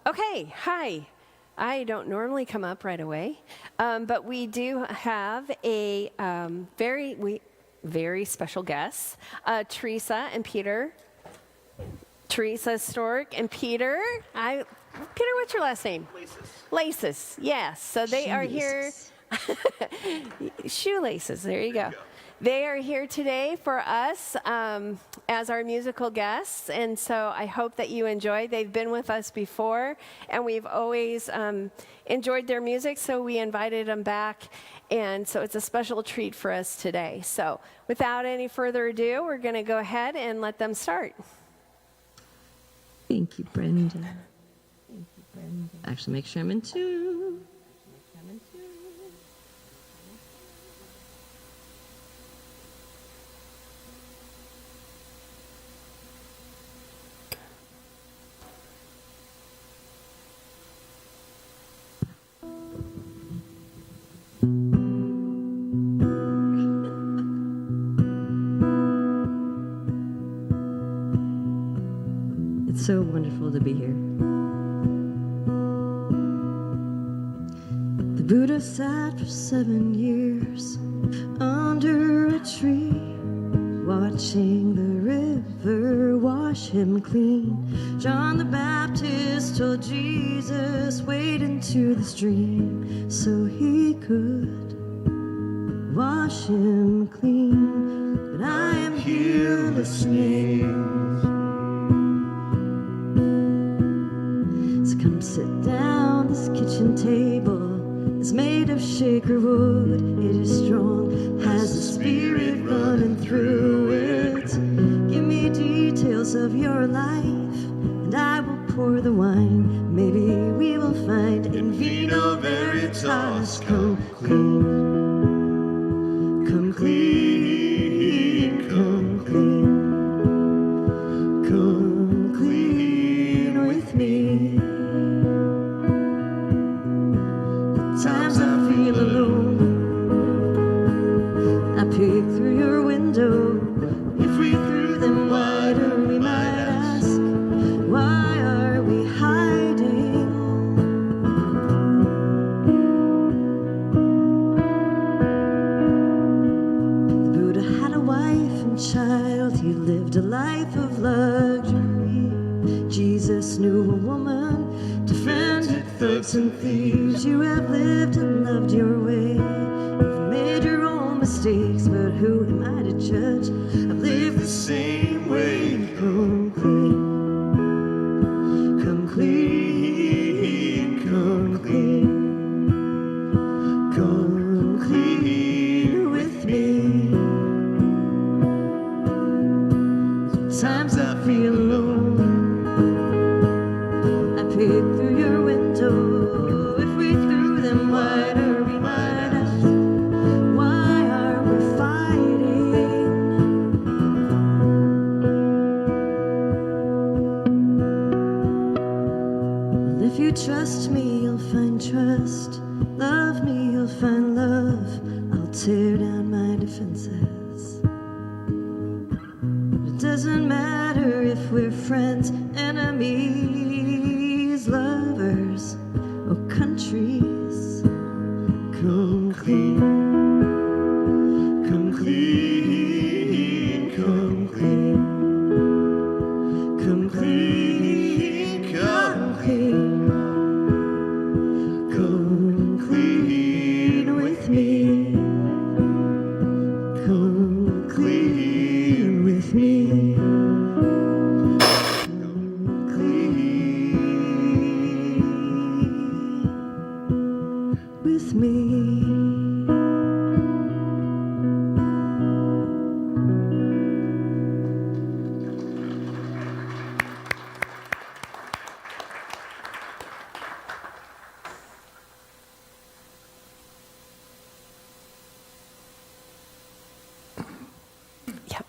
Okay, hi. I don't normally come up right away, but we do have a very special guests, Teresa and Peter. Teresa Stork and Peter. Peter, what's your last name? Laces. Yes. So they are here. Shoelaces. There you go. They are here today for us as our musical guests, and so I hope that you enjoy. They've been with us before, and we've always enjoyed their music, so we invited them back, and so it's a special treat for us today. So without any further ado, we're going to go ahead and let them start. Thank you, Brenda. Actually, make sure I'm in tune. It's so wonderful to be here. The Buddha sat for 7 years under a tree, watching the river wash him clean. John the Baptist told Jesus, wade into the stream so he could wash him clean. But I am here listening. Come sit down, this kitchen table is made of shaker wood. It is strong, has a spirit running through it. Give me details of your life, and I will pour the wine. Maybe we will find in vino veritas. Come clean, come clean, come clean, come clean with me. Times I feel alone, I peek through your window. If we threw them wider, we might ask, why are we hiding? The Buddha had a wife and child. He lived a life of luxury. Jesus knew a woman, defended thugs and thieves. You have lived and loved your way. You've made your own mistakes, but who am I to judge? I've lived the same way. Come clean, come clean, come clean, come clean with me. Sometimes I feel alone, I peek through your window. If we threw them wider, we might ask, why are we fighting? Well, if you trust me, you'll find trust. Love me, you'll find love. I'll tear down my defenses. It doesn't matter if we're friends, enemies, lovers, or countries. Come clean, come clean, come clean, come clean, come clean, come clean with me. Come clean with me. With me. Yep.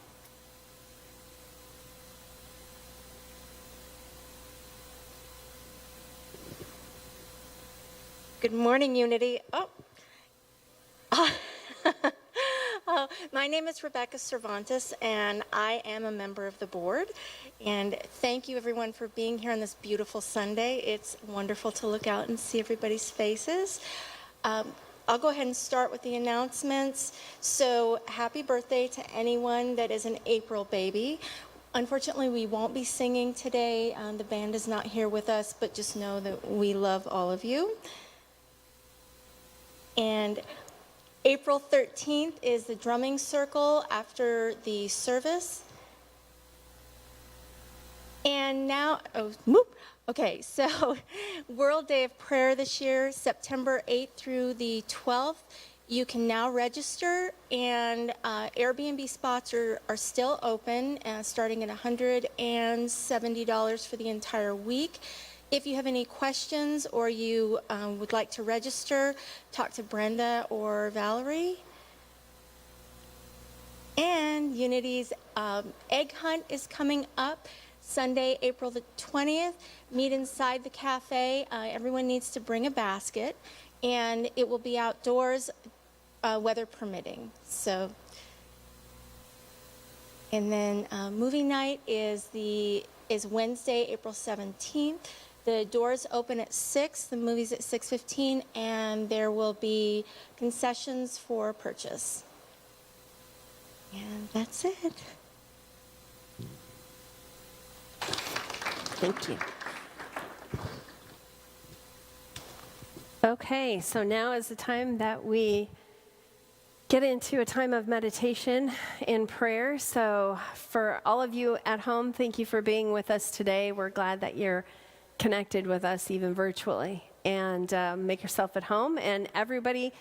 Good morning, Unity. Oh, My name is Rebecca Cervantes, and I am a member of the board. And thank you, everyone, for being here on this beautiful Sunday. It's wonderful to look out and see everybody's faces. I'll go ahead and start with the announcements. So happy birthday to anyone that is an April baby. Unfortunately, we won't be singing today. The band is not here with us, but just know that we love all of you. And April 13th is the drumming circle after the service. And now, okay, so World Day of Prayer this year, September 8th through the 12th. You can now register, and Airbnb spots are still open, starting at $170 for the entire week. If you have any questions or you would like to register, talk to Brenda or Valerie. And Unity's egg hunt is coming up Sunday, April the 20th. Meet inside the cafe. Everyone needs to bring a basket, and it will be outdoors, weather permitting. So, and then movie night is Wednesday, April 17th. The doors open at 6, the movie's at 6:15, and there will be concessions for purchase. And that's it. Thank you. Okay, so now is the time that we get into a time of meditation and prayer. So for all of you at home, thank you for being with us today. We're glad that you're connected with us even virtually. And make yourself at home. And everybody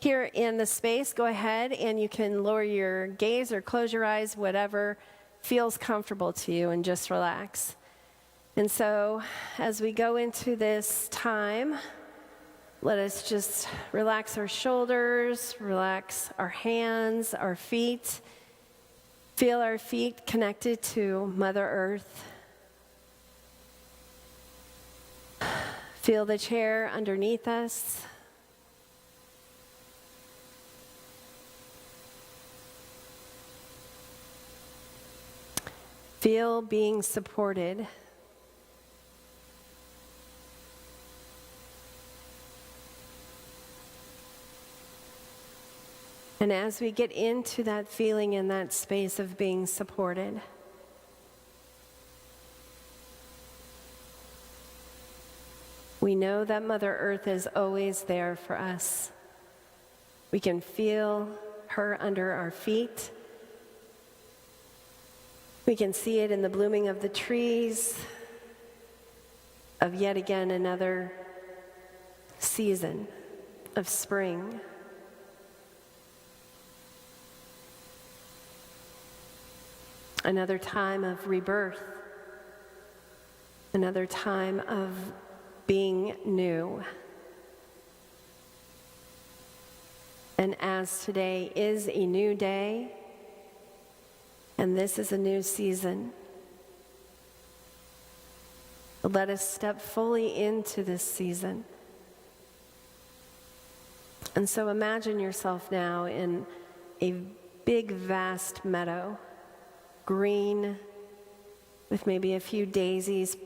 here in the space, go ahead and you can lower your gaze or close your eyes, whatever feels comfortable to you, and just relax. And so as we go into this time, let us just relax our shoulders, relax our hands, our feet. Feel our feet connected to Mother Earth. Feel the chair underneath us. Feel being supported. And as we get into that feeling in that space of being supported, we know that Mother Earth is always there for us. We can feel her under our feet. We can see it in the blooming of the trees, of yet again another season of spring. Another time of rebirth. Another time of being new. And as today is a new day, and this is a new season, let us step fully into this season. And so imagine yourself now in a big, vast meadow, green, with maybe a few daisies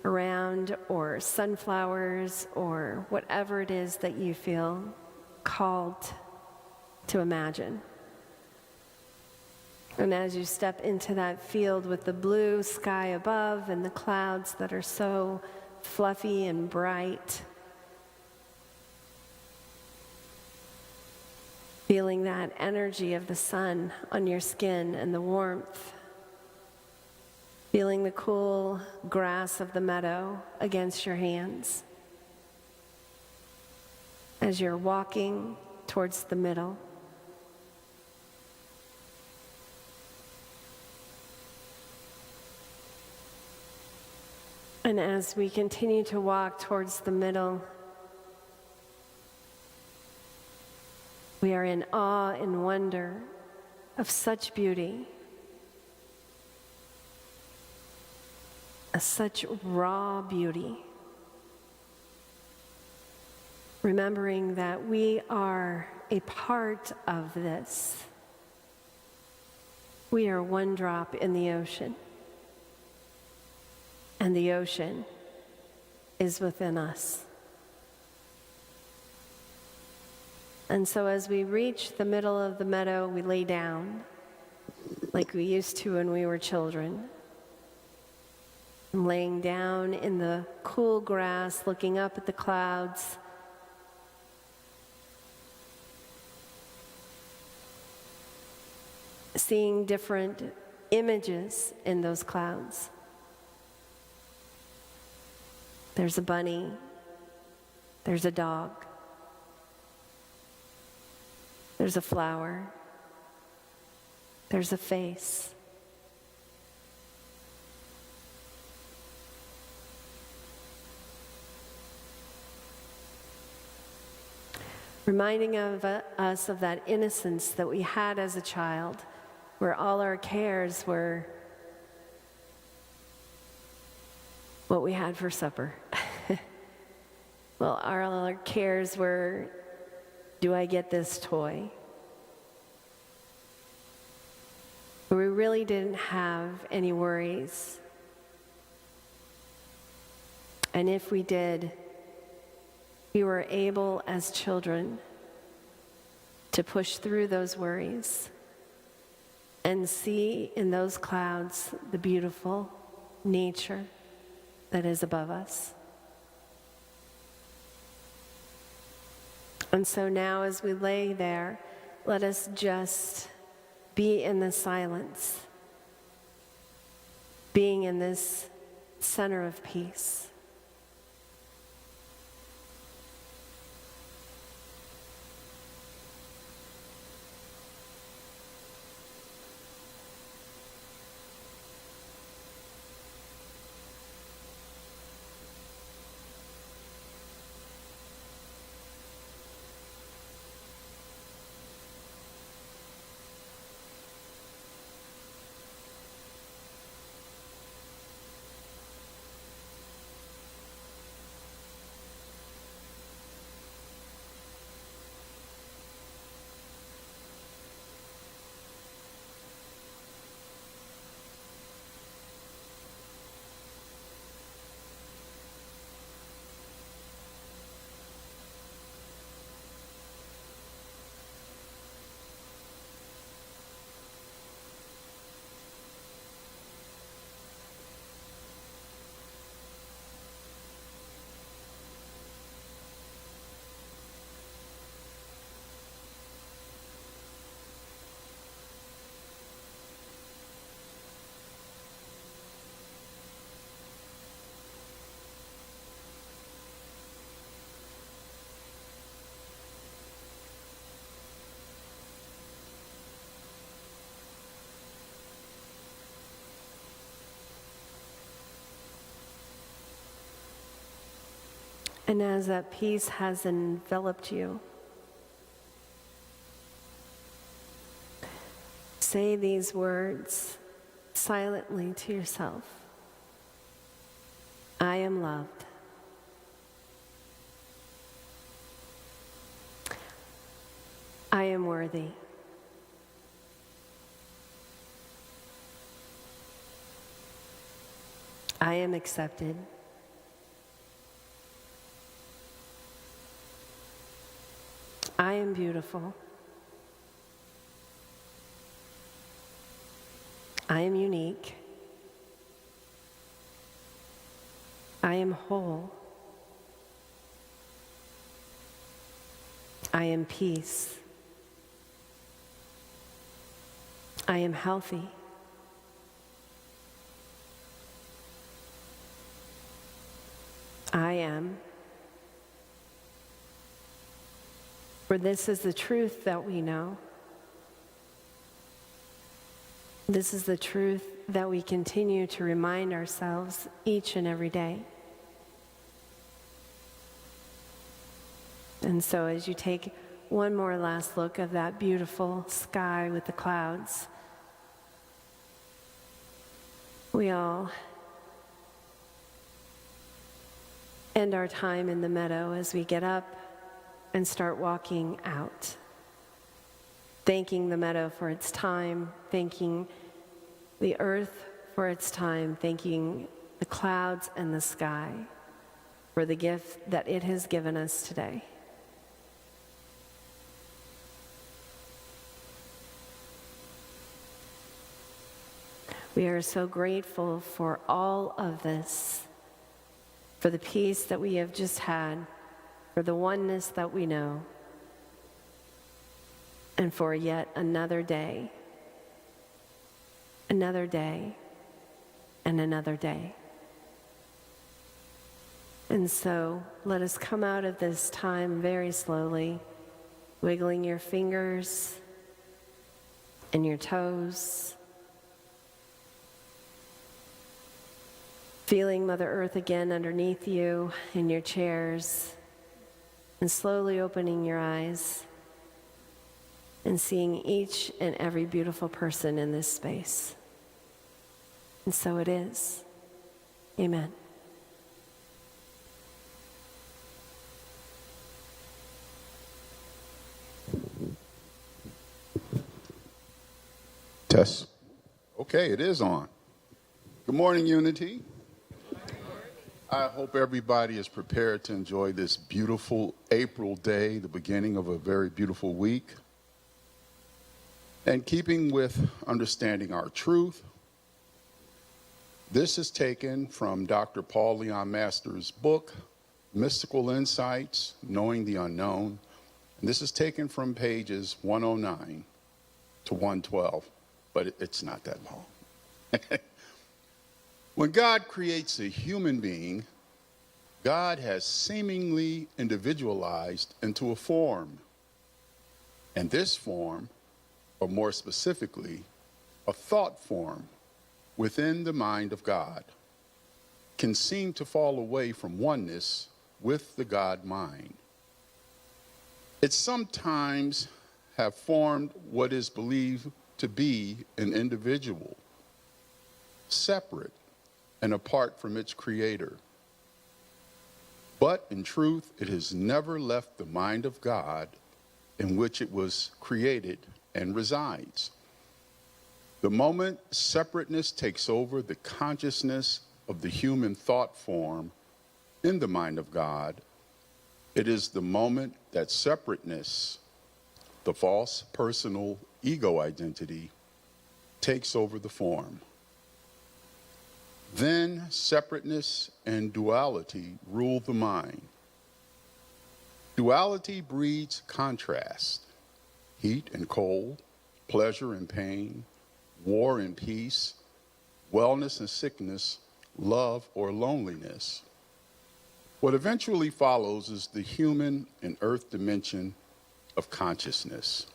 around, or sunflowers, or whatever it is that you feel called to imagine. And as you step into that field with the blue sky above and the clouds that are so fluffy and bright, feeling that energy of the sun on your skin and the warmth, feeling the cool grass of the meadow against your hands as you're walking towards the middle. And as we continue to walk towards the middle, we are in awe and wonder of such beauty, of such raw beauty, remembering that we are a part of this, We are one drop in the ocean, and the ocean is within us. And so as we reach the middle of the meadow, we lay down like we used to when we were children. I'm laying down in the cool grass, looking up at the clouds. Seeing different images in those clouds. There's a bunny. There's a dog. There's a flower. There's a face. Reminding us of that innocence that we had as a child, where all our cares were what we had for supper. Well, all our cares were, do I get this toy? We really didn't have any worries. And if we did, we were able as children to push through those worries and see in those clouds the beautiful nature that is above us. And so now as we lay there, let us just be in the silence, being in this center of peace. And as that peace has enveloped you, say these words silently to yourself. I am loved. I am worthy. I am accepted. I am beautiful. I am unique. I am whole. I am peace. I am healthy. I am. For this is the truth that we know. This is the truth that we continue to remind ourselves each and every day. And so as you take one more last look of that beautiful sky with the clouds, we all end our time in the meadow as we get up and start walking out thanking the meadow for its time, thanking the earth for its time, thanking the clouds and the sky for the gift that it has given us today. We are so grateful for all of this, for the peace that we have just had, for the oneness that we know, and for yet another day, and another day. And so let us come out of this time very slowly, wiggling your fingers and your toes, feeling Mother Earth again underneath you in your chairs, and slowly opening your eyes and seeing each and every beautiful person in this space. And so it is. Amen. Test. Okay, it is on. Good morning, Unity. I hope everybody is prepared to enjoy this beautiful April day, the beginning of a very beautiful week. And keeping with understanding our truth, this is taken from Dr. Paul Leon Masters' book, Mystical Insights, Knowing the Unknown. And this is taken from pages 109 to 112, but it's not that long. When God creates a human being, God has seemingly individualized into a form. And this form, or more specifically, a thought form within the mind of God, can seem to fall away from oneness with the God mind. It sometimes have formed what is believed to be an individual, separate and apart from its creator. But in truth, it has never left the mind of God in which it was created and resides. The moment separateness takes over the consciousness of the human thought form in the mind of God, it is the moment that separateness, the false personal ego identity, takes over the form. Then separateness and duality rule the mind. Duality breeds contrast, heat and cold, pleasure and pain, war and peace, wellness and sickness, love or loneliness. What eventually follows is the human and earth dimension of consciousness,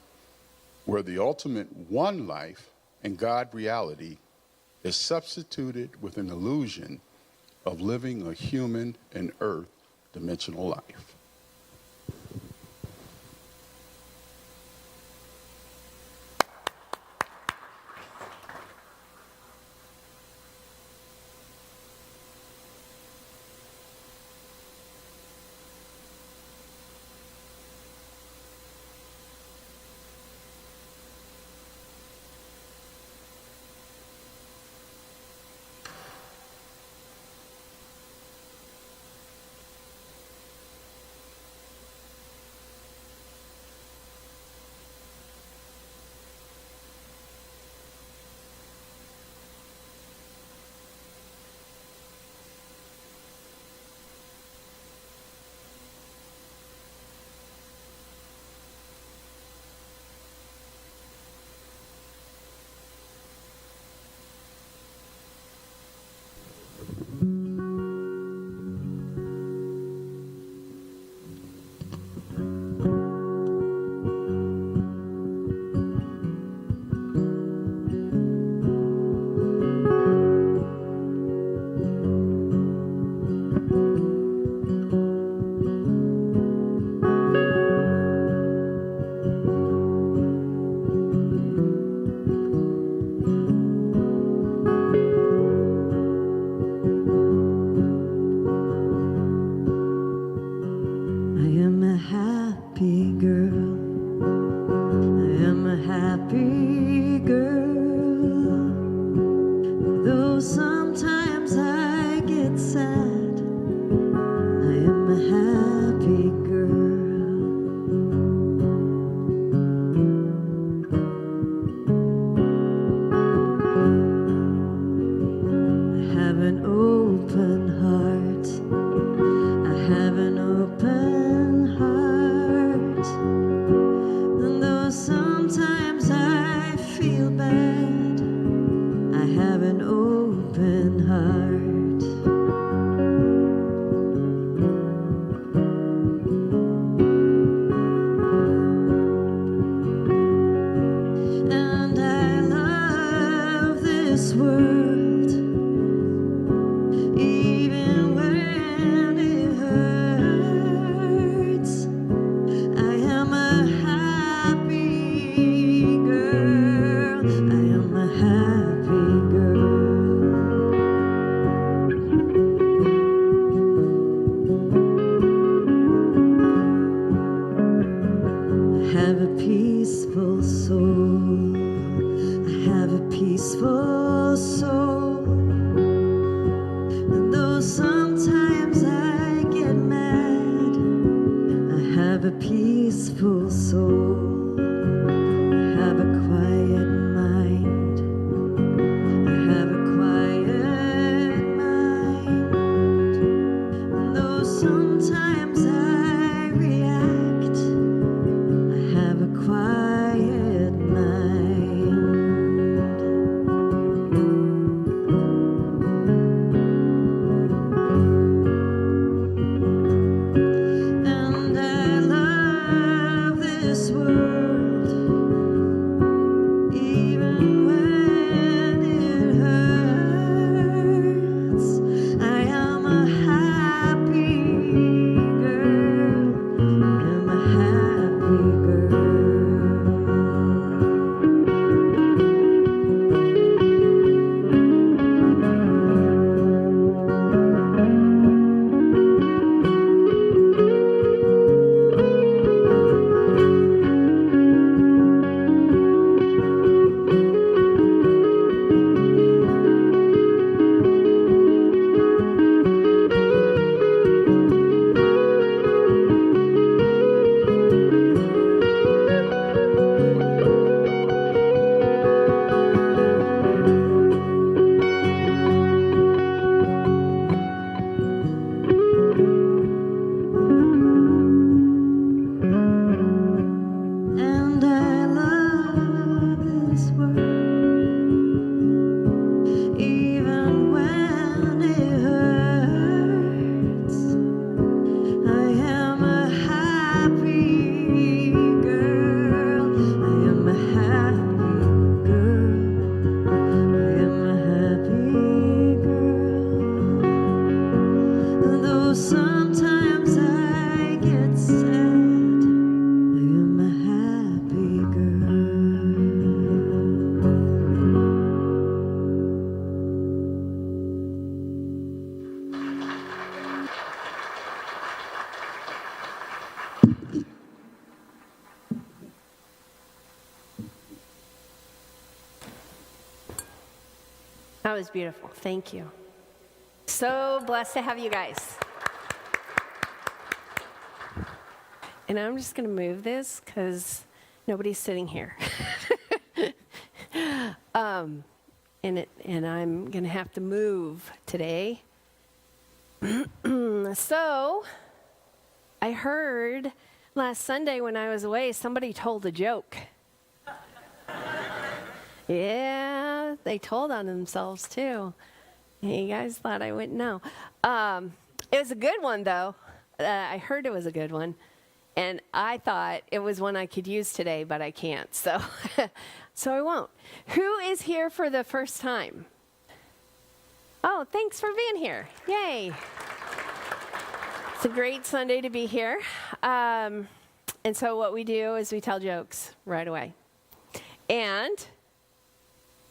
where the ultimate one life and God reality is substituted with an illusion of living a human and earth dimensional life. sad. I am a happy girl. I have an open heart. I have an open heart. And though sometimes I feel bad, I have an open heart. And I love this world, even when it hurts. I am a happy girl. I am a happy girl. I have a peaceful soul. I have a peaceful soul. And though sometimes I get mad, I have a peaceful soul. I have a quiet mind. I have a quiet mind. And though sometimes I react, I have a quiet mind. And I love this world, even when it hurts. I am a happy girl. I am a happy girl. And I love this world, even when it hurts. I am a happy girl. I am a happy girl. I am a happy girl. Though sometimes I get sad, I am a happy girl. That was beautiful. Thank you. So blessed to have you guys. And I'm just going to move this because nobody's sitting here. And I'm going to have to move today. So I heard last Sunday when I was away, somebody told a joke. Yeah, they told on themselves too. You guys thought I wouldn't know. It was a good one, though. I heard it was a good one. And I thought it was one I could use today, but I can't. So, so I won't. Who is here for the first time? Oh, thanks for being here. Yay. It's a great Sunday to be here. And so what we do is we tell jokes right away. And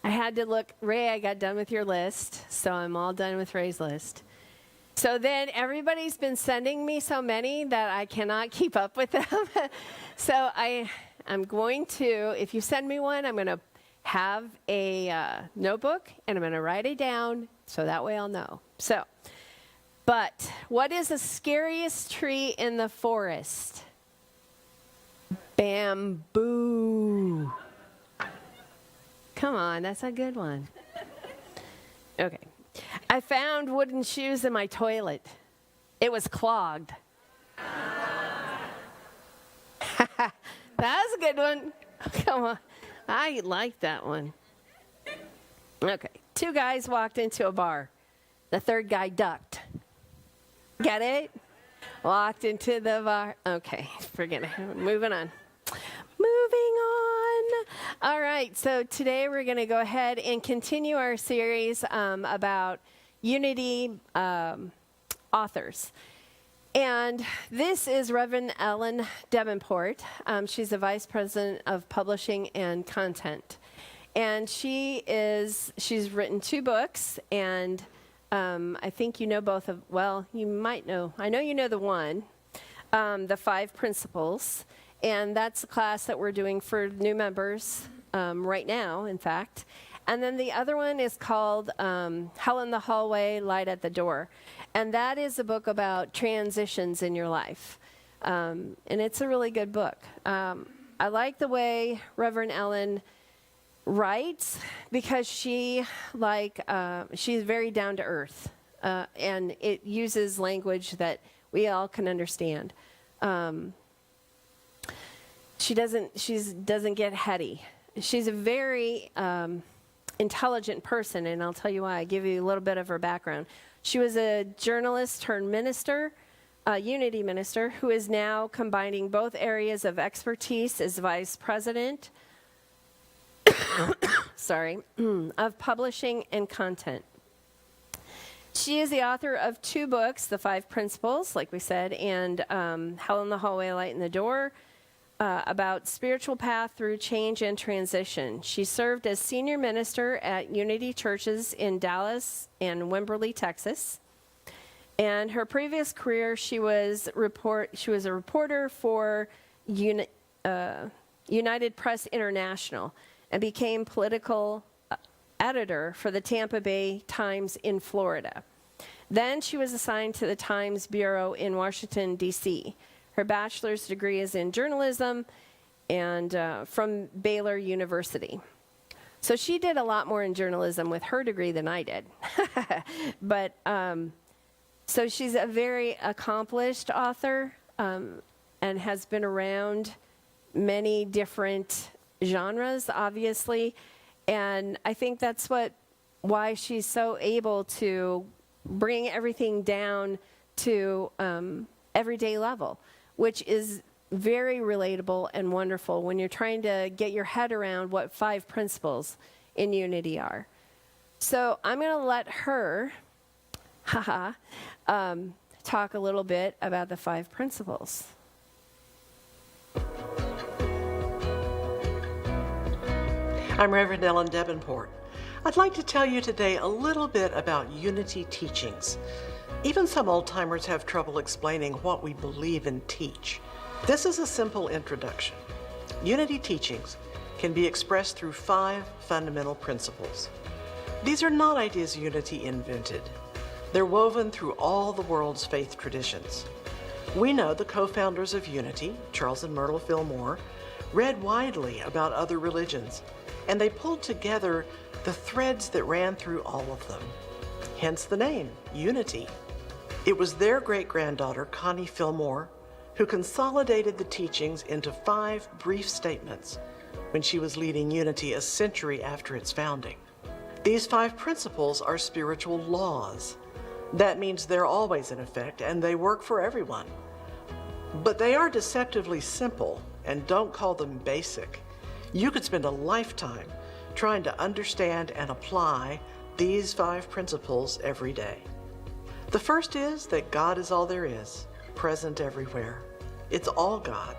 I had to look, Ray, I got done with your list, so I'm all done with Ray's list. So then everybody's been sending me so many that I cannot keep up with them. So I'm going to, if you send me one, I'm going to have a notebook, and I'm going to write it down, so that way I'll know. So But what is the scariest tree in the forest? Bamboo. Come on, that's a good one. Okay. I found wooden shoes in my toilet. It was clogged. That's a good one. Come on. I like that one. Okay. 2 guys walked into a bar. The third guy ducked. Get it? Walked into the bar. Okay. Forget it. Moving on. Moving on. All right. So today we're going to go ahead and continue our series about Unity authors. And this is Reverend Ellen Depenport. She's the Vice President of Publishing and Content. And she's written 2 books, and I think you know both of, well, you might know, I know you know the one, the 5 Principles, and that's the class that we're doing for new members right now, in fact. And then the other one is called Hell in the Hallway, Light at the Door. And that is a book about transitions in your life. And it's a really good book. I like the way Reverend Ellen writes because she's very down to earth. And it uses language that we all can understand. She doesn't get heady. She's a very intelligent person, and I'll tell you why. I give you a little bit of her background. She was a journalist turned minister, a Unity minister, who is now combining both areas of expertise as vice president of publishing and content. She is the author of 2 books, The 5 Principles, like we said, and Hell in the Hallway, Light in the Door, about spiritual path through change and transition. She served as senior minister at Unity Churches in Dallas and Wimberley, Texas. And her previous career, she was a reporter for United Press International and became political editor for the Tampa Bay Times in Florida. Then she was assigned to the Times Bureau in Washington, D.C. Her bachelor's degree is in journalism and from Baylor University. So she did a lot more in journalism with her degree than I did. But so she's a very accomplished author and has been around many different genres, obviously. And I think that's why she's so able to bring everything down to everyday level, which is very relatable and wonderful when you're trying to get your head around what 5 principles in Unity are. So I'm going to let her talk a little bit about the 5 principles. I'm Reverend Ellen Depenport. I'd like to tell you today a little bit about Unity teachings. Even some old-timers have trouble explaining what we believe and teach. This is a simple introduction. Unity teachings can be expressed through 5 fundamental principles. These are not ideas Unity invented. They're woven through all the world's faith traditions. We know the co-founders of Unity, Charles and Myrtle Fillmore, read widely about other religions, and they pulled together the threads that ran through all of them. Hence the name, Unity. It was their great-granddaughter, Connie Fillmore, who consolidated the teachings into 5 brief statements when she was leading Unity a century after its founding. These 5 principles are spiritual laws. That means they're always in effect and they work for everyone. But they are deceptively simple, and don't call them basic. You could spend a lifetime trying to understand and apply these 5 principles every day. The first is that God is all there is, present everywhere. It's all God.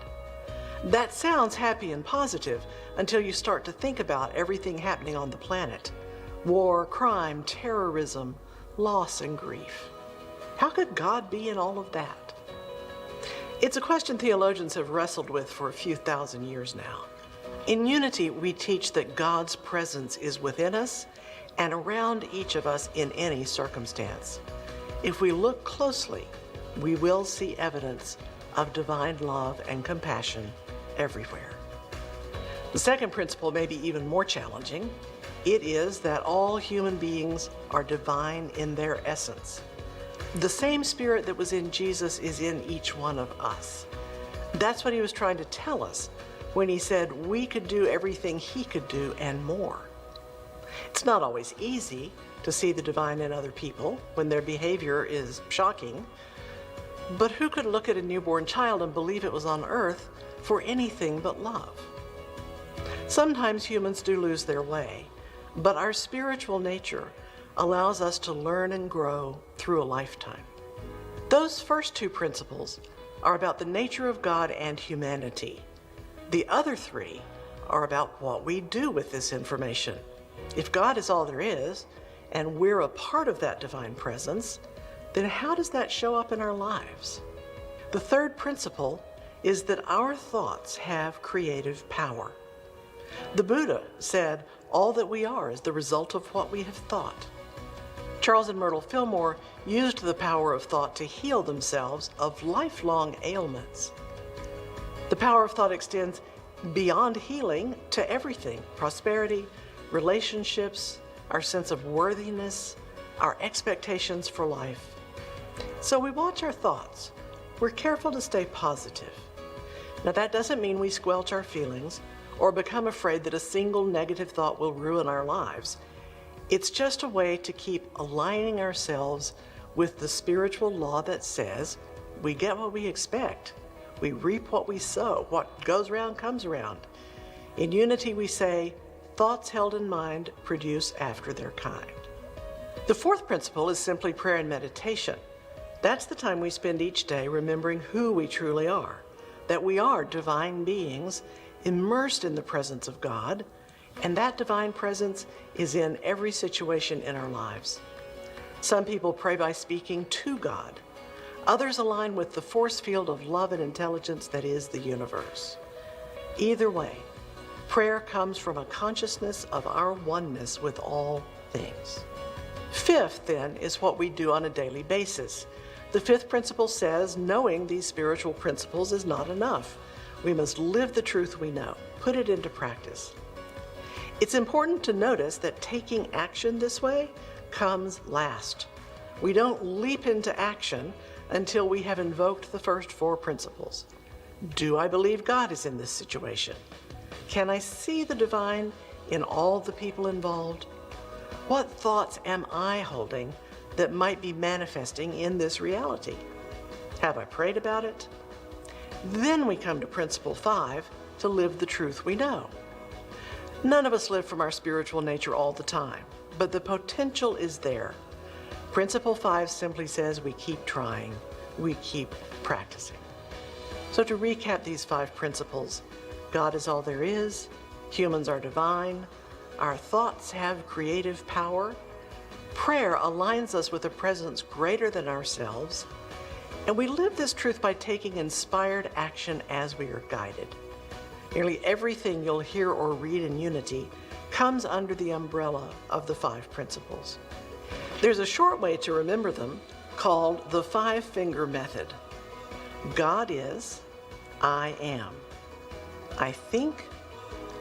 That sounds happy and positive until you start to think about everything happening on the planet. War, crime, terrorism, loss, and grief. How could God be in all of that? It's a question theologians have wrestled with for a few thousand years now. In Unity, we teach that God's presence is within us and around each of us in any circumstance. If we look closely, we will see evidence of divine love and compassion everywhere. The second principle may be even more challenging. It is that all human beings are divine in their essence. The same spirit that was in Jesus is in each one of us. That's what he was trying to tell us when he said we could do everything he could do and more. It's not always easy to see the divine in other people when their behavior is shocking, but who could look at a newborn child and believe it was on earth for anything but love? Sometimes humans do lose their way, but our spiritual nature allows us to learn and grow through a lifetime. Those first two principles are about the nature of God and humanity. The other three are about what we do with this information. If God is all there is, and we're a part of that divine presence, then how does that show up in our lives? The third principle is that our thoughts have creative power. The Buddha said, all that we are is the result of what we have thought. Charles and Myrtle Fillmore used the power of thought to heal themselves of lifelong ailments. The power of thought extends beyond healing to everything: prosperity, relationships, our sense of worthiness, our expectations for life. So we watch our thoughts. We're careful to stay positive. Now, that doesn't mean we squelch our feelings or become afraid that a single negative thought will ruin our lives. It's just a way to keep aligning ourselves with the spiritual law that says we get what we expect. We reap what we sow. What goes around comes around. In Unity, we say, thoughts held in mind produce after their kind. The fourth principle is simply prayer and meditation. That's the time we spend each day remembering who we truly are, that we are divine beings immersed in the presence of God, and that divine presence is in every situation in our lives. Some people pray by speaking to God. Others align with the force field of love and intelligence that is the universe. Either way, prayer comes from a consciousness of our oneness with all things. Fifth, then, is what we do on a daily basis. The fifth principle says knowing these spiritual principles is not enough. We must live the truth we know, put it into practice. It's important to notice that taking action this way comes last. We don't leap into action until we have invoked the first four principles. Do I believe God is in this situation? Can I see the divine in all the people involved? What thoughts am I holding that might be manifesting in this reality? Have I prayed about it? Then we come to principle 5, to live the truth we know. None of us live from our spiritual nature all the time, but the potential is there. Principle 5 simply says we keep trying, we keep practicing. So to recap these 5 principles, God is all there is, humans are divine, our thoughts have creative power, prayer aligns us with a presence greater than ourselves, and we live this truth by taking inspired action as we are guided. Nearly everything you'll hear or read in Unity comes under the umbrella of the 5 principles. There's a short way to remember them called the 5-finger method. God is, I am. I think,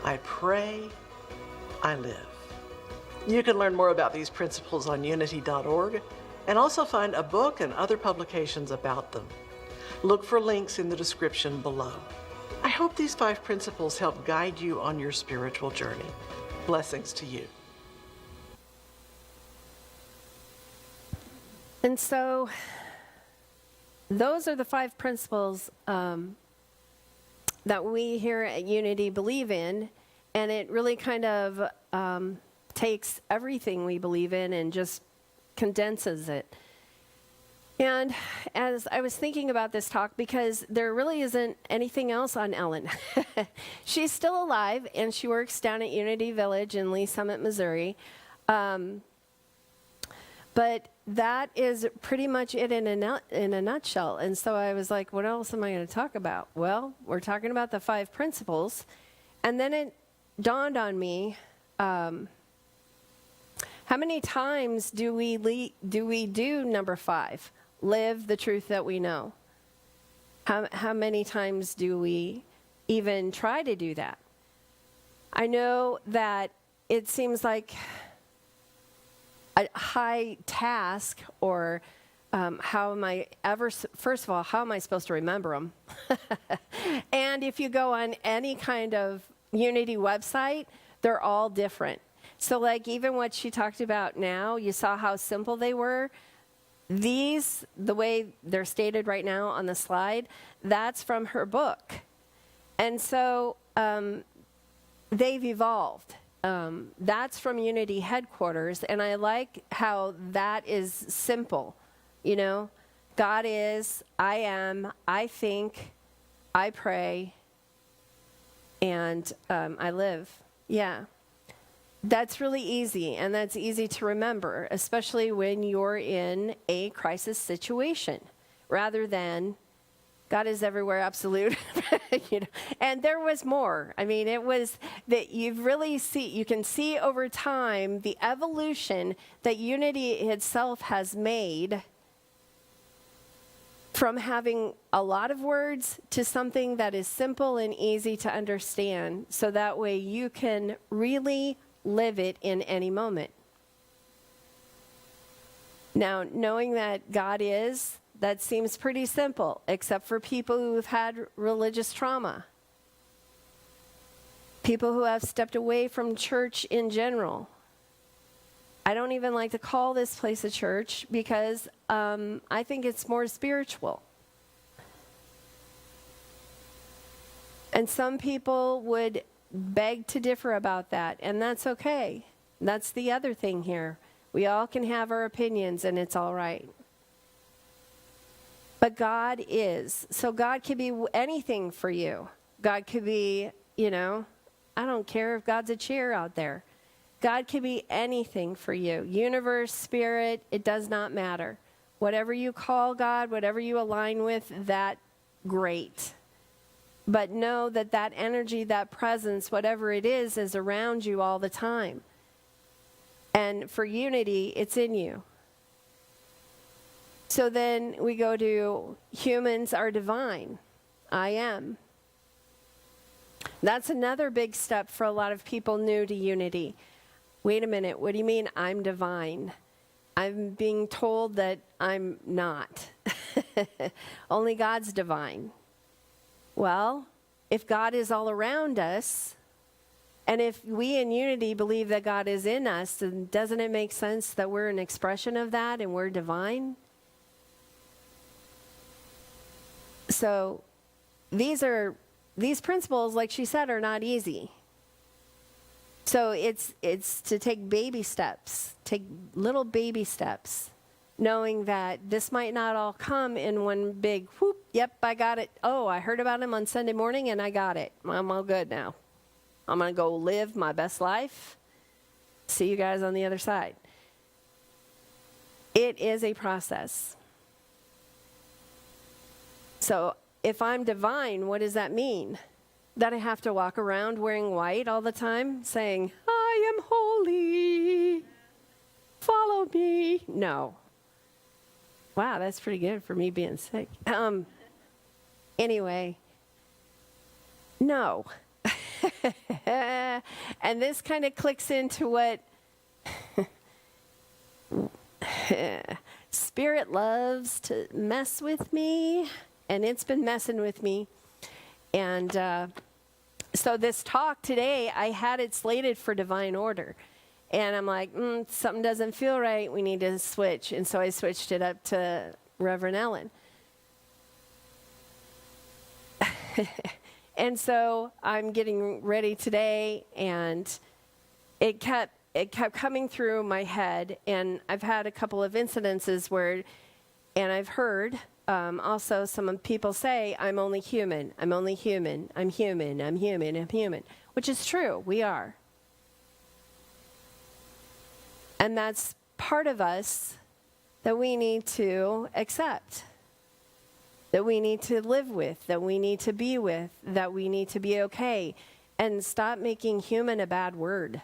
I pray, I live. You can learn more about these principles on unity.org and also find a book and other publications about them. Look for links in the description below. I hope these 5 principles help guide you on your spiritual journey. Blessings to you. And so those are the 5 principles that we here at Unity believe in, and it really kind of takes everything we believe in and just condenses it. And as I was thinking about this talk, because there really isn't anything else on Ellen. She's still alive, and she works down at Unity Village in Lee Summit, Missouri. But that is pretty much it in a nutshell. And so I was like, what else am I going to talk about? Well, we're talking about the 5 principles. And then it dawned on me, How many times do we do number 5? Live the truth that we know. How many times do we even try to do that? I know that it seems like a high task, or first of all, how am I supposed to remember them? And if you go on any kind of Unity website, they're all different. So like even what she talked about now, you saw how simple they were. These, the way they're stated right now on the slide, that's from her book. And so they've evolved. That's from Unity headquarters, and I like how that is simple. You know, God is, I am, I think, I pray, and I live. Yeah. That's really easy, and that's easy to remember, especially when you're in a crisis situation, rather than God is everywhere, absolute. You know? And there was more. I mean, it was that you can see over time the evolution that Unity itself has made from having a lot of words to something that is simple and easy to understand, so that way you can really live it in any moment. Now, knowing that God is, that seems pretty simple, except for people who've had religious trauma. People who have stepped away from church in general. I don't even like to call this place a church because I think it's more spiritual. And some people would beg to differ about that, and that's okay. That's the other thing here. We all can have our opinions, and it's all right. But God is. So God could be anything for you. God could be, I don't care if God's a chair out there. God could be anything for you. Universe, spirit, it does not matter. Whatever you call God, whatever you align with, that great. But know that that energy, that presence, whatever it is around you all the time. And for Unity, it's in you. So then we go to humans are divine. I am. That's another big step for a lot of people new to Unity. Wait a minute, what do you mean I'm divine? I'm being told that I'm not. Only God's divine. Well, if God is all around us, and if we in Unity believe that God is in us, then doesn't it make sense that we're an expression of that and we're divine? So these principles, like she said, are not easy. So it's to take baby steps, take little baby steps, knowing that this might not all come in one big whoop, yep, I got it. Oh, I heard about him on Sunday morning and I got it. I'm all good now. I'm going to go live my best life. See you guys on the other side. It is a process. So if I'm divine, what does that mean? That I have to walk around wearing white all the time, saying, I am holy, follow me? No. Wow, that's pretty good for me being sick. Anyway, no. And this kind of clicks into what Spirit loves to mess with me, and it's been messing with me. And so this talk today, I had it slated for divine order. And I'm like, something doesn't feel right. We need to switch. And so I switched it up to Reverend Ellen. And so I'm getting ready today, and it kept coming through my head. And I've had a couple of incidences where, and I've heard also some people say, I'm only human, I'm only human, I'm human, I'm human, I'm human, which is true, we are. And that's part of us that we need to accept, that we need to live with, that we need to be with, that we need to be okay, and stop making human a bad word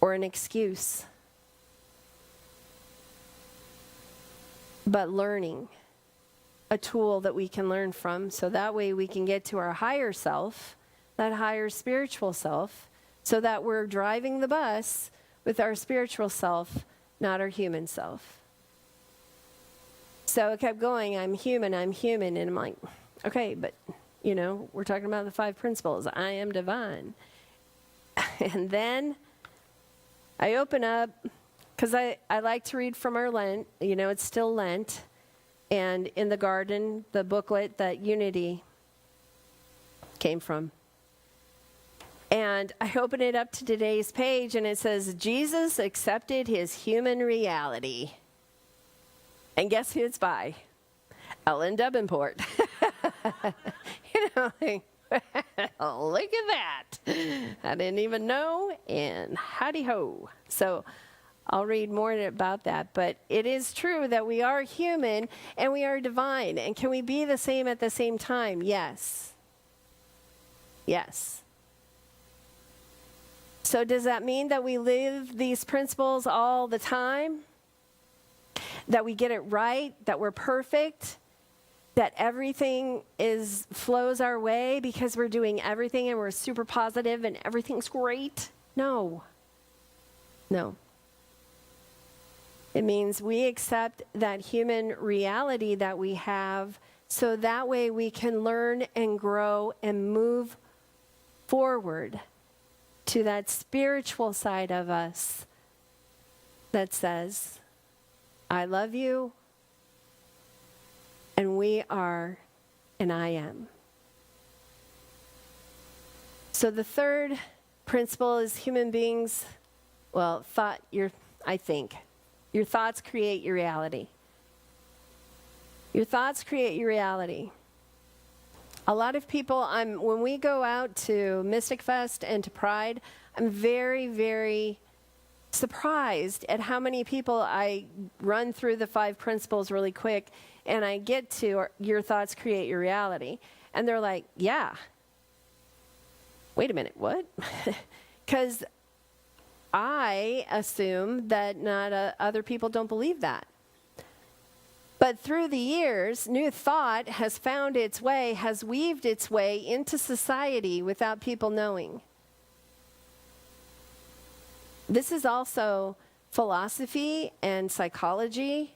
or an excuse. but learning, a tool that we can learn from, so that way we can get to our higher self, that higher spiritual self, so that we're driving the bus with our spiritual self, not our human self. So it kept going, I'm human, and I'm like, okay, but, we're talking about the 5 principles. I am divine. And then I open up, because I like to read from our Lent. It's still Lent. And in the garden, the booklet that Unity came from. And I open it up to today's page, and it says, Jesus accepted his human reality. And guess who it's by? Ellen Depenport. Like, look at that. I didn't even know, and howdy-ho. So I'll read more about that. But it is true that we are human and we are divine. And can we be the same at the same time? Yes. Yes. So does that mean that we live these principles all the time? That we get it right? That we're perfect? That everything flows our way because we're doing everything and we're super positive and everything's great? No. No. It means we accept that human reality that we have, so that way we can learn and grow and move forward to that spiritual side of us that says, I love you, and we are, and I am. So the third principle is human beings, I think. Your thoughts create your reality. Your thoughts create your reality. A lot of people, when we go out to Mystic Fest and to Pride, I'm very, very surprised at how many people I run through the 5 principles really quick, and I get to your thoughts create your reality. And they're like, yeah. Wait a minute, what? Because I assume that other people don't believe that. But through the years, new thought has found its way, has weaved its way into society without people knowing. This is also philosophy and psychology.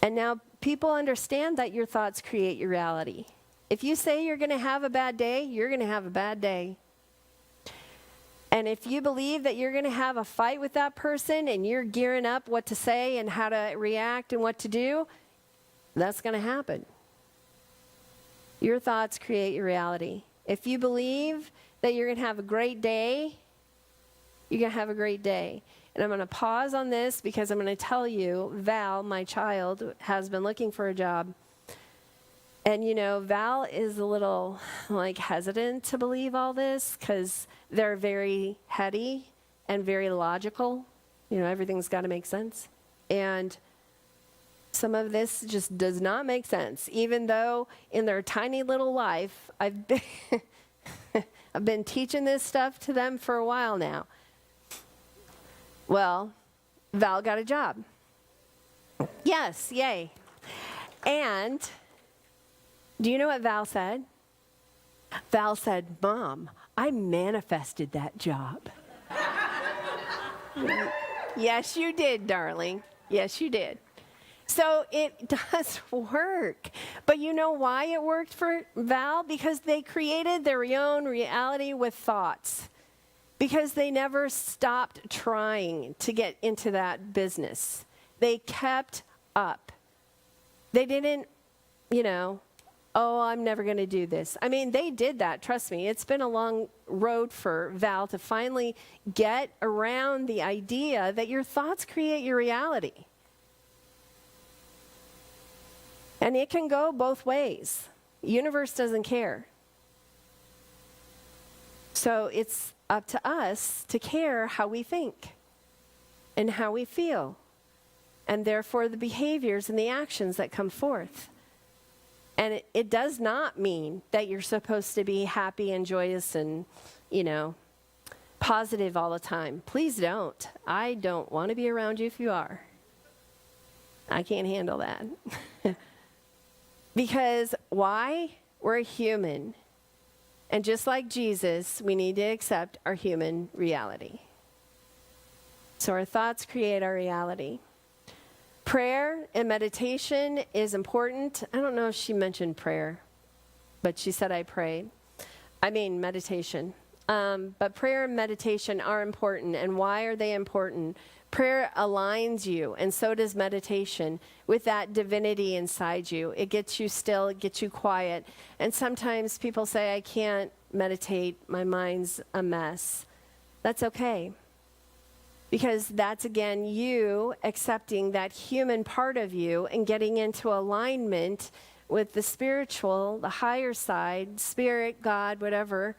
And now people understand that your thoughts create your reality. If you say you're going to have a bad day, you're going to have a bad day. And if you believe that you're going to have a fight with that person and you're gearing up what to say and how to react and what to do, that's going to happen. Your thoughts create your reality. If you believe that you're going to have a great day, you're going to have a great day. And I'm going to pause on this because I'm going to tell you, Val, my child, has been looking for a job. And, Val is a little, hesitant to believe all this because they're very heady and very logical. Everything's got to make sense. And some of this just does not make sense, even though in their tiny little life, I've been teaching this stuff to them for a while now. Well, Val got a job. Yes, yay. And do you know what Val said? Val said, Mom, I manifested that job. Yes, you did, darling. Yes, you did. So it does work. But you know why it worked for Val? Because they created their own reality with thoughts. Because they never stopped trying to get into that business. They kept up. They didn't, oh, I'm never going to do this. I mean, they did that, trust me. It's been a long road for Val to finally get around the idea that your thoughts create your reality. And it can go both ways. The universe doesn't care. So it's up to us to care how we think and how we feel, and therefore the behaviors and the actions that come forth. And it does not mean that you're supposed to be happy and joyous and, positive all the time. Please don't. I don't want to be around you if you are. I can't handle that. Because why? We're human. And just like Jesus, we need to accept our human reality. So our thoughts create our reality. Prayer and meditation is important. I don't know if she mentioned prayer, but she said I prayed. I mean meditation. But prayer and meditation are important. And why are they important? Prayer aligns you, and so does meditation, with that divinity inside you. It gets you still, it gets you quiet. And sometimes people say, I can't meditate, my mind's a mess. That's okay. Because that's, again, you accepting that human part of you and getting into alignment with the spiritual, the higher side, spirit, God, whatever,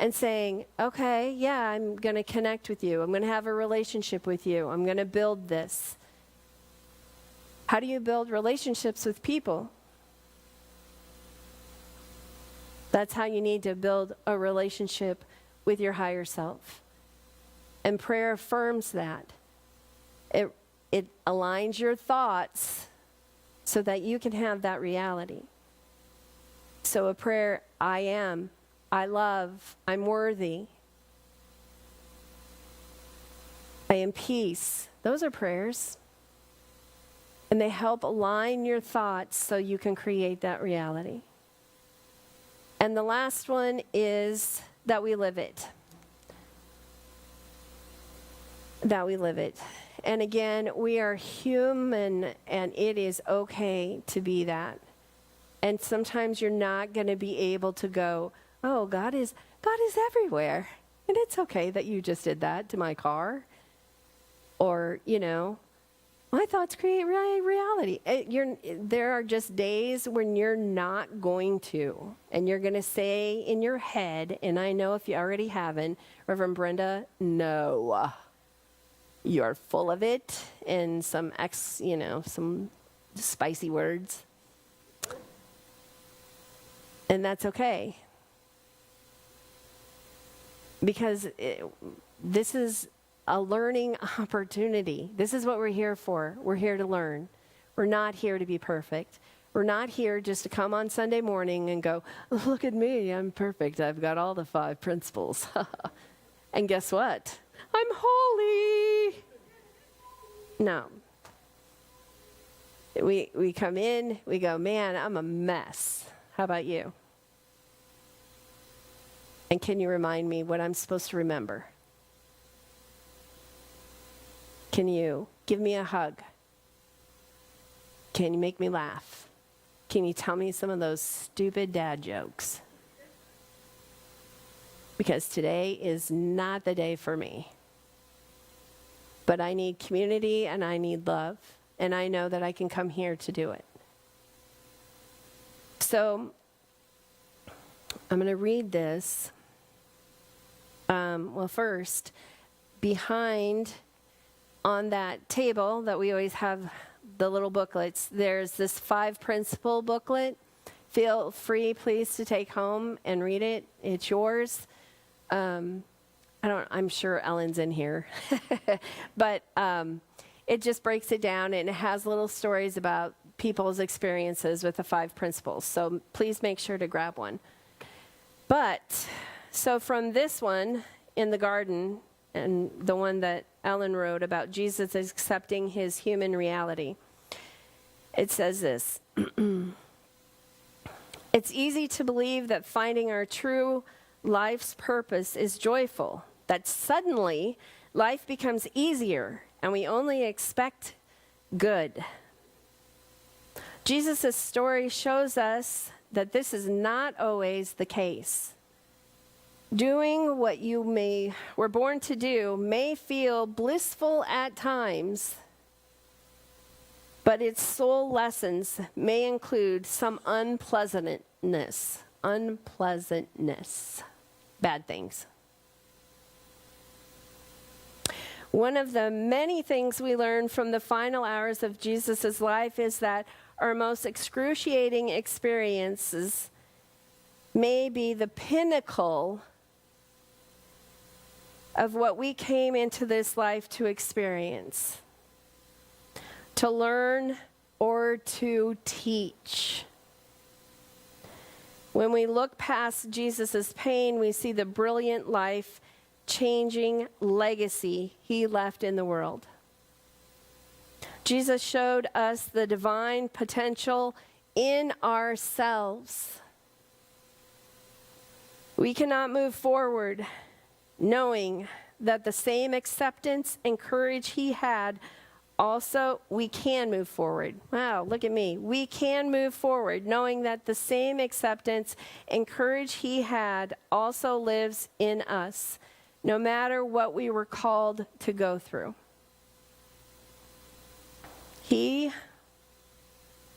and saying, okay, yeah, I'm going to connect with you. I'm going to have a relationship with you. I'm going to build this. How do you build relationships with people? That's how you need to build a relationship with your higher self. And prayer affirms that. It aligns your thoughts so that you can have that reality. So a prayer, I am, I love, I'm worthy, I am peace. Those are prayers. And they help align your thoughts so you can create that reality. And the last one is that we live it. That we live it. And again, we are human, and it is okay to be that. And sometimes you're not going to be able to go, oh, God is everywhere. And it's okay that you just did that to my car. Or, my thoughts create reality. There are just days when you're not going to. And you're going to say in your head, and I know if you already haven't, Reverend Brenda, no. You're full of it and some spicy words. And that's okay. Because this is a learning opportunity. This is what we're here for. We're here to learn. We're not here to be perfect. We're not here just to come on Sunday morning and go, look at me, I'm perfect. I've got all the 5 principles. And guess what? I'm holy. No. We come in, we go, man, I'm a mess. How about you? And can you remind me what I'm supposed to remember? Can you give me a hug? Can you make me laugh? Can you tell me some of those stupid dad jokes? Because today is not the day for me. But I need community and I need love. And I know that I can come here to do it. So I'm going to read this. First, behind on that table that we always have the little booklets, there's this 5 principle booklet. Feel free, please, to take home and read it. It's yours. I'm sure Ellen's in here. But it just breaks it down, and it has little stories about people's experiences with the 5 principles. So please make sure to grab one. So from this one in the garden, and the one that Ellen wrote about Jesus accepting his human reality, it says this. It's easy to believe that finding our true life's purpose is joyful, that suddenly life becomes easier and we only expect good. Jesus' story shows us that this is not always the case. Doing what you were born to do may feel blissful at times, but its soul lessons may include some unpleasantness, bad things. One of the many things we learn from the final hours of Jesus' life is that our most excruciating experiences may be the pinnacle of what we came into this life to experience. to learn, or to teach. When we look past Jesus' pain, we see the brilliant life-changing legacy he left in the world. Jesus showed us the divine potential in ourselves. We cannot move forward knowing that the same acceptance and courage he had, also, we can move forward. Wow, look at me. We can move forward knowing that the same acceptance and courage he had also lives in us, no matter what we were called to go through. He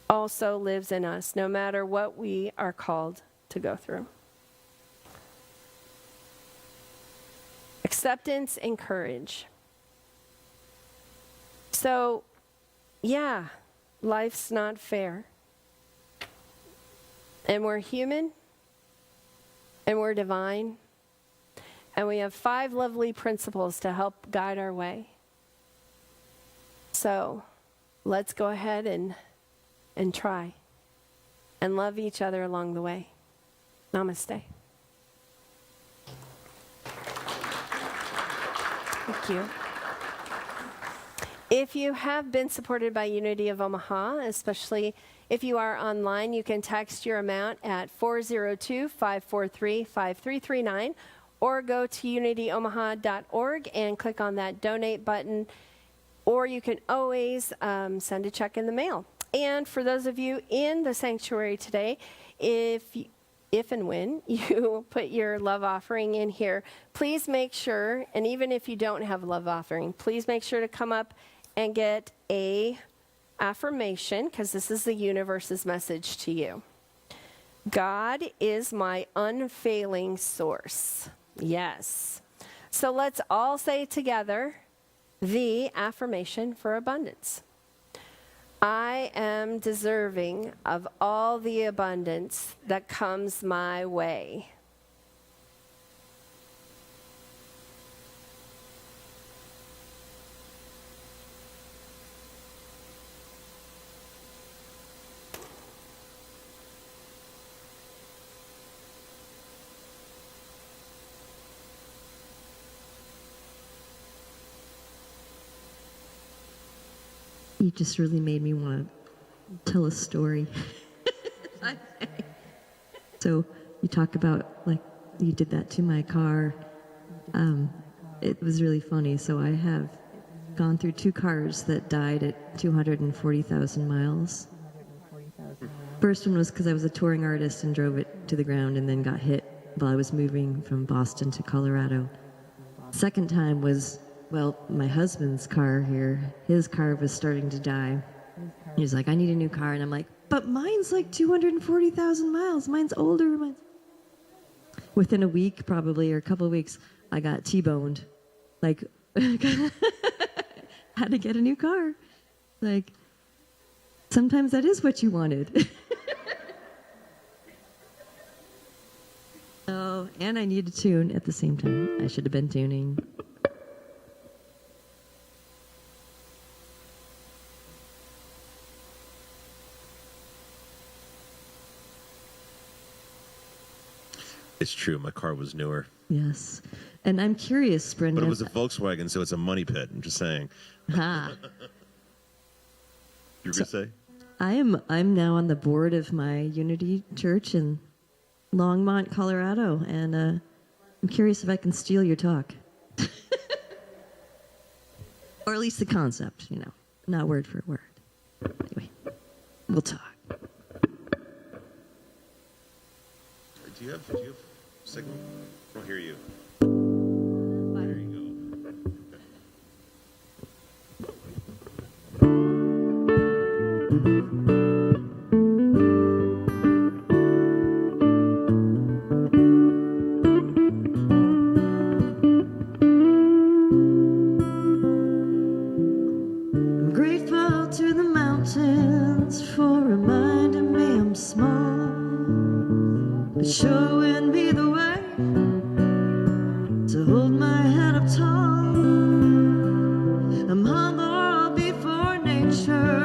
also lives in us, no matter what we are called to go through. Acceptance and courage. So, yeah, life's not fair. And we're human, and we're divine, and we have 5 lovely principles to help guide our way. So, let's go ahead and try and love each other along the way. Namaste. Thank you. If you have been supported by Unity of Omaha, especially if you are online, you can text your amount at 402-543-5339 or go to unityomaha.org and click on that donate button, or you can always send a check in the mail. And for those of you in the sanctuary today, if and when you put your love offering in here, please make sure, and even if you don't have a love offering, please make sure to come up and get a affirmation, because this is the universe's message to you. God is my unfailing source. Yes. So let's all say together the affirmation for abundance. I am deserving of all the abundance that comes my way. You just really made me want to tell a story. So you talk about, like, you did that to my car. It was really funny. So I have gone through 2 cars that died at 240,000 miles. First one was because I was a touring artist and drove it to the ground and then got hit while I was moving from Boston to Colorado. Second time was, well, my husband's car here, his car was starting to die. He was like, I need a new car. And I'm like, but mine's like 240,000 miles. Mine's older. Within a week, probably, or a couple of weeks, I got T-boned. Like, had to get a new car. Like, sometimes that is what you wanted. Oh, and I need to tune at the same time. I should have been tuning. It's true. My car was newer. Yes. And I'm curious, Brenda. But it was a Volkswagen, so it's a money pit. I'm just saying. Ha. You were going to say? I'm now on the board of my Unity Church in Longmont, Colorado, and I'm curious if I can steal your talk. Or at least the concept, not word for word. Anyway, we'll talk. Do you have signal? I don't hear you. There you I'm grateful to the mountains for reminding me I'm small, but showing me the way to hold my head up tall. I'm humble before nature,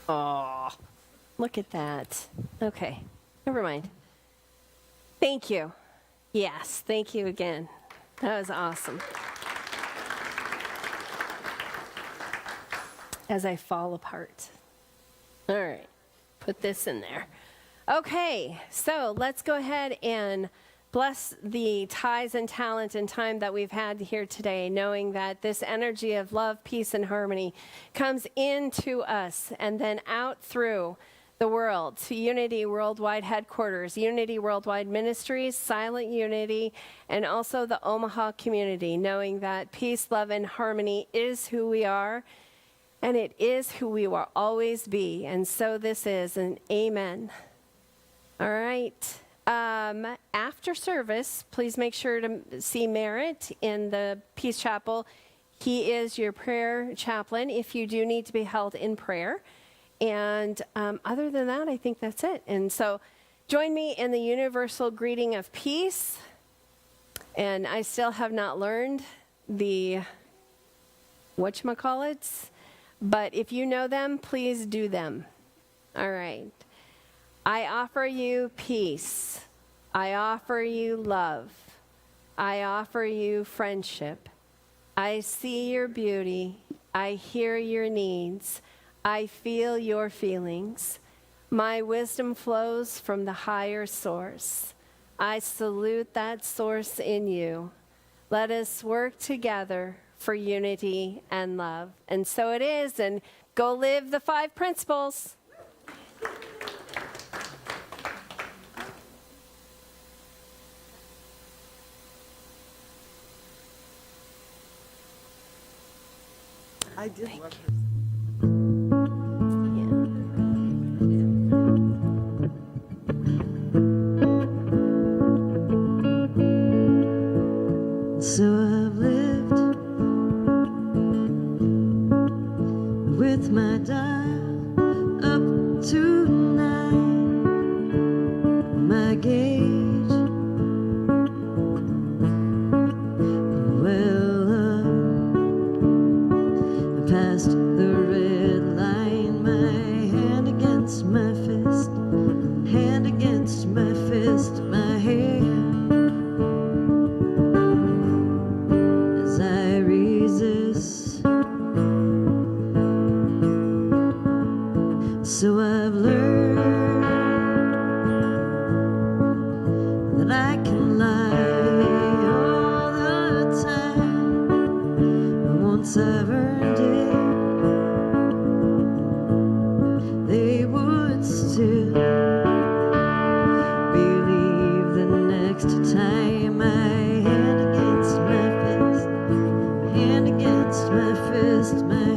Oh, look at that. Okay, never mind. Thank you. Yes, thank you again. That was awesome. As I fall apart. All right, put this in there. Okay, so let's go ahead and bless the ties and talent and time that we've had here today, knowing that this energy of love, peace, and harmony comes into us and then out through the world to Unity Worldwide Headquarters, Unity Worldwide Ministries, Silent Unity, and also the Omaha community, knowing that peace, love, and harmony is who we are, and it is who we will always be. And so this is an amen. All right. After service, please make sure to see Merritt in the Peace Chapel. He is your prayer chaplain if you do need to be held in prayer. And other than that, I think that's it. And so join me in the universal greeting of peace. And I still have not learned the whatchamacallits, but if you know them, please do them. All right. I offer you peace. I offer you love. I offer you friendship. I see your beauty. I hear your needs. I feel your feelings. My wisdom flows from the higher source. I salute that source in you. Let us work together for unity and love. And so it is, and go live the 5 principles. I did love So I've lived with my dial up to 9, my gauge well up past the red line, my hand against my fist, hand against my fist, my hand. So I've learned that I can lie all the time, but once I've earned it, they would still believe the next time I hand against my fist, hand against my fist, my hand.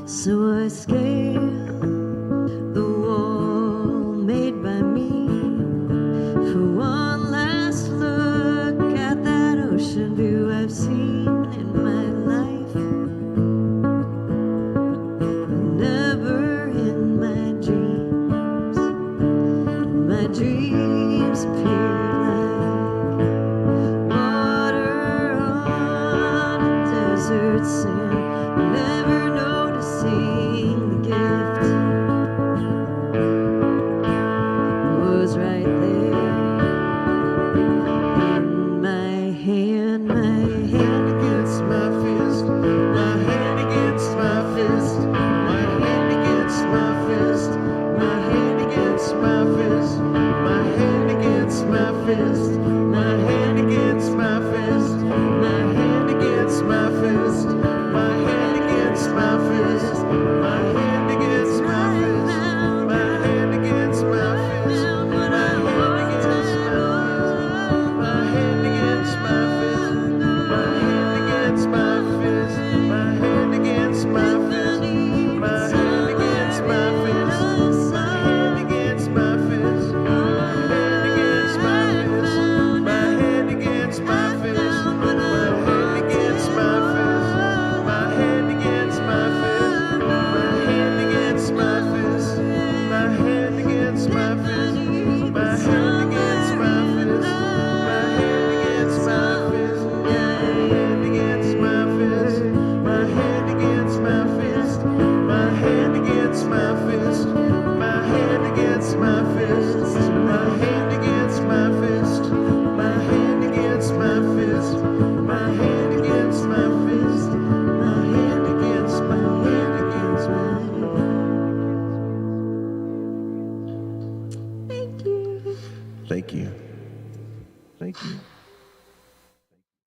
So I scale the wall made by me for one last look at that ocean view I've seen in my life, but never in my dreams. My dreams appear like water on a desert sand, never noticing the gift was right there in my hand against my fist, my hand against my fist, my hand against my fist, my hand against my fist, my hand against my fist, my hand against my fist, my hand against my fist, my hand against fist.